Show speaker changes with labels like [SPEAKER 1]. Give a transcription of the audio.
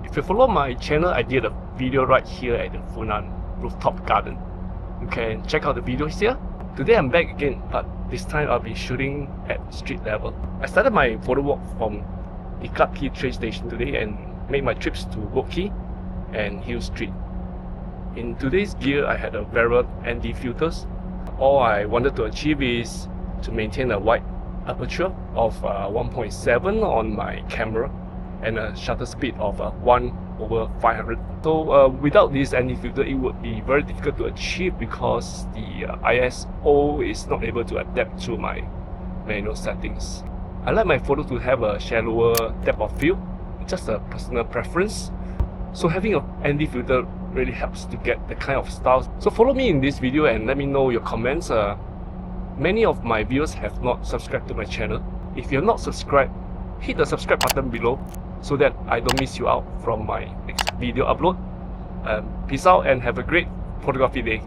[SPEAKER 1] If you follow my channel, I did a video right here at the Funan rooftop garden. You can check out the videos here. Today I'm back again, but this time I'll be shooting at street level. I started my photo walk from the Clarke Quay train station today and made my trips to Quay and Hill Street. In today's gear, I had a variable ND filters. All I wanted to achieve is to maintain a wide aperture of 1.7 on my camera and a shutter speed of 1/500. So without this ND filter, it would be very difficult to achieve because the ISO is not able to adapt to my manual settings. I like my photo to have a shallower depth of field, just a personal preference. So having a ND filter really helps to get the kind of style. So follow me in this video and let me know your comments. Many of my viewers have not subscribed to my channel. If you're not subscribed, hit the subscribe button below so that I don't miss you out from my next video upload. Peace out and have a great photography day.